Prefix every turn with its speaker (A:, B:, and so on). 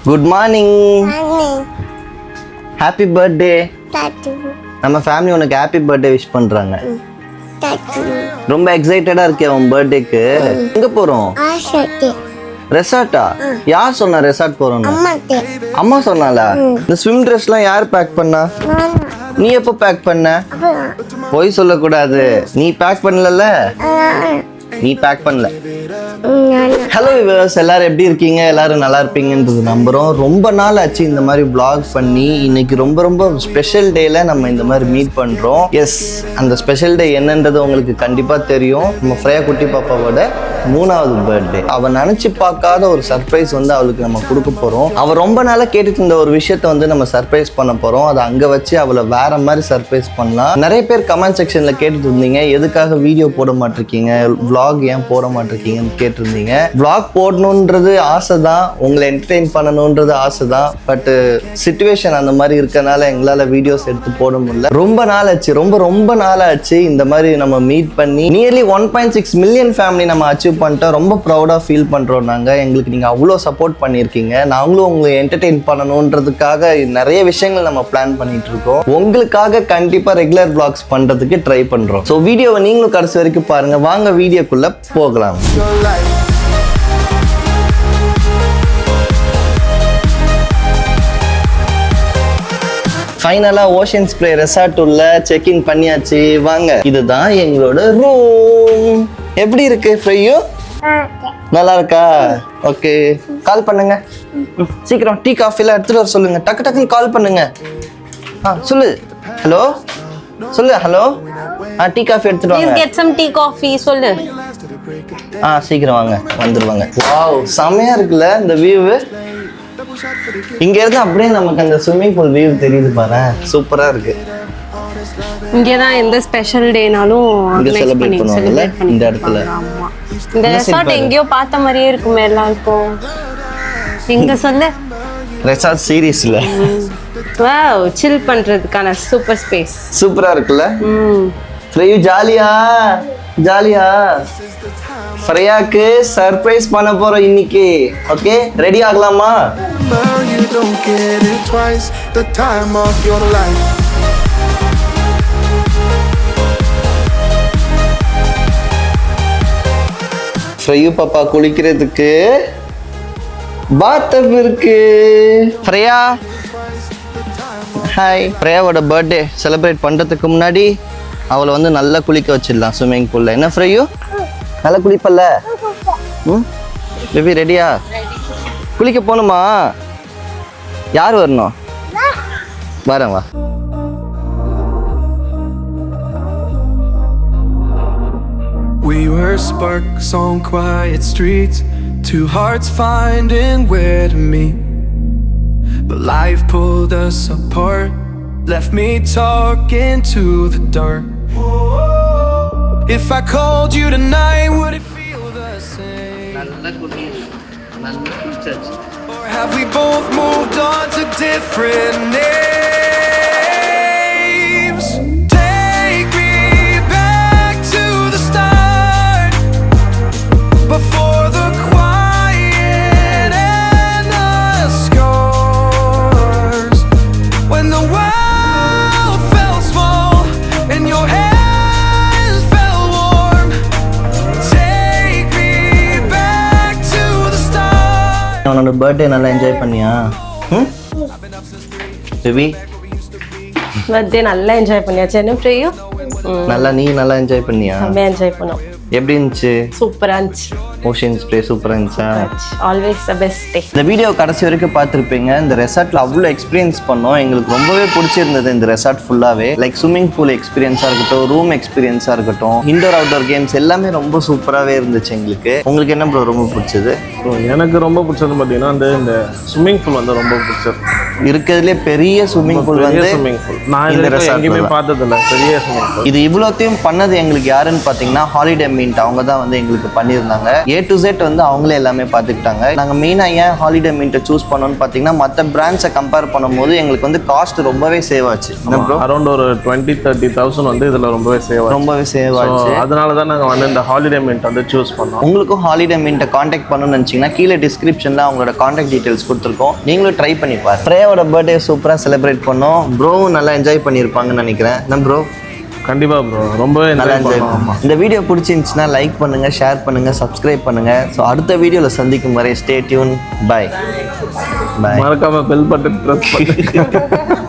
A: Good morning. Happy birthday. நம்ம family உனக்கு happy birthday wish பண்றாங்க. ரொம்ப எக்ஸைட்டடா இருக்கே உன் பர்த்டேக்கு. எங்க போறோம்? ரெசார்ட்டா? யார் சொன்னா ரெசார்ட் போறோம்னு? அம்மா சொன்னால. இந்த ஸ்விம் ட்ரெஸ்லாம் யார் பேக் பண்ணா? நீ எப்போ பேக் பண்ண? போய் சொல்லக்கூடாது. நீ பேக் பண்ணல. நீ பேக் பண்ணல. ஹலோ வியூவர்ஸ், எல்லாரும் எப்படி இருக்கீங்க? எல்லாரும் நல்லா இருப்பீங்கன்றது நம்புறோம். ரொம்ப நாள் ஆச்சு இந்த மாதிரி vlog பண்ணி. இன்னைக்கு ரொம்ப ரொம்ப ஸ்பெஷல் டேல நம்ம இந்த மாதிரி மீட் பண்றோம். எஸ், அந்த ஸ்பெஷல் டே என்னன்றது உங்களுக்கு கண்டிப்பா தெரியும். நம்ம ஃப்ரேயா குட்டி பாப்பாவோட 3வது பர்த்டே. அவ நினைச்சு பார்க்காத ஒரு சர்ப்ரைஸ் வந்து அவளுக்கு நம்ம கொடுக்க போறோம். அவ ரொம்ப நாளா கேட்டுட்டு இருந்த ஒரு விஷயத்த வந்து நம்ம சர்ப்ரைஸ் பண்ண போறோம். அதை அங்க வச்சு அவளை வேற மாதிரி சர்ப்ரைஸ் பண்ணலாம். நிறைய பேர் கமெண்ட் செக்ஷன்ல கேட்டுட்டு இருந்தீங்க, எதுக்காக வீடியோ போட மாட்டிருக்கீங்க, vlog ஏன் போட மாட்டிருக்கீங்கன்னு கேட்டிருந்தீங்க. vlog போடணுன்றது ஆசை தான், உங்களை என்டர்டெயின் பண்ணணுன்றது ஆசை தான். பட் சிச்சுவேஷன் அந்த மாதிரி இருக்கனால எங்களால் வீடியோஸ் எடுத்து போட முடியல. ரொம்ப நாள் ஆச்சு, ரொம்ப நாள் ஆச்சு இந்த மாதிரி நம்ம மீட் பண்ணி. நியர்லி 1.6 மில்லியன் ஃபேமிலி நம்ம அச்சீவ் பண்ணிட்டோம். ரொம்ப ப்ரௌடாக ஃபீல் பண்ணுறோம் நாங்கள். எங்களுக்கு நீங்கள் அவ்வளோ சப்போர்ட் பண்ணியிருக்கீங்க. நாங்களும் உங்களை என்டர்டெயின் பண்ணணுன்றதுக்காக நிறைய விஷயங்கள் நம்ம பிளான் பண்ணிட்டு இருக்கோம். உங்களுக்காக கண்டிப்பாக ரெகுலர் vlogs பண்ணுறதுக்கு ட்ரை பண்ணுறோம். ஸோ வீடியோவை நீங்களும் கடைசி வரைக்கும் பாருங்க. வாங்க வீடியோக்குள்ள போகலாம். ஃபைனலா ஓஷன் ஸ்ப்ரே ரெசார்ட் உள்ள செக்இன் பண்ணியாச்சு. வாங்க, இதுதான் எங்களோட ரூம். எப்படி இருக்கு ஃப்ரையோ? நல்லா இருக்கா? ஓகே, கால் பண்ணுங்க. சீக்கிரம் டீ காஃபி எல்லாம் எடுத்துட்டு வர சொல்லுங்க. டக்கு டக்குன்னு கால் பண்ணுங்க. சொல்லு. ஹலோ சொல்லு. ஹலோ. டீ காஃபி எடுத்துட்டு வாங்க.
B: கெட் சம் டீ காஃபி சொல்லு.
A: சீக்கிரம் வாங்க, வந்துருவாங்க. வாவ், செமையா இருக்குல்ல இந்த வியூ. இங்க இருந்து அப்படியே நமக்கு அந்த ஸ்விம்மிங் பூல் வியூ தெரியுது பாரு. சூப்பரா இருக்கு.
B: இங்கதான் எந்த ஸ்பெஷல் டேனாலும்
A: செலிப்ரேட் பண்ணுவாங்கல்ல இந்த இடத்துல.
B: இந்த ரெசார்ட் எங்கேயோ பார்த்த மாதிரியே இருக்குமே எல்லாருக்கும். எங்க சொல்லு?
A: ரெசார்ட் சீரிஸ்ல.
B: வாவ், சில் பண்றதுக்கான சூப்பர் ஸ்பேஸ்.
A: சூப்பரா இருக்குல்ல? ஃப்ரையு ஜாலியா ஜாலியா. ஃப்ரையாக்கு சர்ப்ரைஸ் பண்ண போறோம் இன்னைக்கு. Okay, ready ஆகலாமா? ஃப்ரையு பாப்பா குளிக்கிறதுக்கு பாத்டப் இருக்கு. ஃப்ரையா ஹாய். ஃப்ரையாவோட பர்த்டே செலிப்ரேட் பண்றதுக்கு முன்னாடி அவளை வந்து நல்லா குளிக்க வச்சிடலாம் ஸ்விம்மிங் பூல்ல. என்ன ஃப்ரையு, நல்லா குளிப்பல்ல? பேபி ரெடியா? குளிக்க போகணுமா? யார் வரணும்? வரேன் வா.
C: We were sparks on quiet streets, two hearts finding where to meet. But life pulled us apart, left me talking to the dark. If I called you tonight, would it feel the same? Or have we both moved on to different names? Take me back to the start, before the quiet and the scars. When the world felt small and your hands felt warm. Take me back to the start.
A: அவனோட birthday நல்லா enjoy பண்ணியா? Baby
B: birthday நல்லா enjoy பண்ணியாச்சு. என்ன ஃப்ரையோ?
A: நீ நல்லா enjoy பண்ணியா?
B: செம்மையா என்ஜாய் பண்ணோம்.
A: எப்படி இருந்துச்சு?
B: சூப்பரா இருந்துச்சு.
A: ஓஷன் ஸ்ப்ரே சூப்பரா இருந்துச்சா?
B: Always the best day.
A: இந்த வீடியோ கடைசி வரைக்கும் பார்த்துருப்பீங்க. இந்த ரெசார்ட்ல அவ்வளோ எக்ஸ்பீரியன்ஸ் பண்ணோம். எங்களுக்கு ரொம்பவே பிடிச்சிருந்தது இந்த ரெசார்ட் ஃபுல்லாவே. லைக் ஸ்விம்மிங் பூல் எக்ஸ்பீரியன்ஸா இருக்கட்டும், ரூம் எக்ஸ்பீரியன்ஸா இருக்கட்டும், இண்டோர் அவுட்டோர் கேம்ஸ் எல்லாமே ரொம்ப சூப்பராகவே இருந்துச்சு எங்களுக்கு. உங்களுக்கு என்ன ப்ரோ ரொம்ப பிடிச்சது?
D: எனக்கு ரொம்ப பிடிச்சது பார்த்தீங்கன்னா இந்த ஸ்விம்மிங் பூல் வந்து ரொம்ப பிடிச்சது.
A: இருக்கிறதுலே பெரிய ஸ்விம்மிங் பூல் வந்து
D: ஸ்விம்மிங் பூல் நான்
A: இந்த
D: இதுல
A: resort
D: எங்கேயுமே
A: தான்.
D: பார்த்ததில்ல பெரிய ஸ்விம்மிங் பூல்.
A: இது இவ்வளோத்தையும் பண்ணது எங்களுக்கு யாருன்னு பார்த்தீங்கன்னா ஹாலிடே மின்ட் அவங்க தான் வந்து எங்களுக்கு பண்ணியிருந்தாங்க. A to Z வந்து அவங்களே எல்லாமே பார்த்துக்கிட்டாங்க. நாங்கள் மெயினாக ஏன் ஹாலிடே மின்ட்டை சூஸ் பண்ணோம்னு பார்த்தீங்கன்னா மற்ற பிராண்ட்ஸை கம்பேர் பண்ணும்போது எங்களுக்கு வந்து காஸ்ட் ரொம்பவே சேவ் ஆச்சு.
D: அரௌண்ட் ஒரு 20-30,000 வந்து இதுல ரொம்பவே சேவ் ஆகும்.
A: ரொம்பவே சேவ் ஆச்சு.
D: அதனால தான் நாங்க வந்து இந்த ஹாலிடே மின்ட் வந்து சூஸ் பண்ணோம்.
A: உங்களுக்கும் ஹாலிடே மின்ட்டை காண்டாக்ட் பண்ணணும்னு நினச்சிங்கன்னா கீழே டிஸ்கிரிப்ஷனில் அவங்களோட காண்டாக்ட் டீட்டெயில்ஸ் கொடுத்துருக்கோம். நீங்களும் ட்ரை பண்ணி பாருங்க. பிரேயோட பர்த்டே சூப்பராக செலிப்ரேட் பண்ணோம். ப்ரோவும் நல்லா என்ஜாய் பண்ணியிருப்பாங்கன்னு நினைக்கிறேன். என்ன ப்ரோ?
D: கண்டிப்பா ப்ரோ ரொம்பவே
A: நல்லா என்ஜாய்
D: பண்ணுவோம்.
A: பண்ணுவோம். இந்த வீடியோ பிடிச்சிருந்துச்சுன்னா லைக் பண்ணுங்க, ஷேர் பண்ணுங்க, சப்ஸ்கிரைப் பண்ணுங்க. ஸோ அடுத்த வீடியோவில் சந்திக்கும் வரை ஸ்டே டியூன். பை.
D: மறக்காம பெல் பட்டன் பிரஸ் பண்ணுங்க.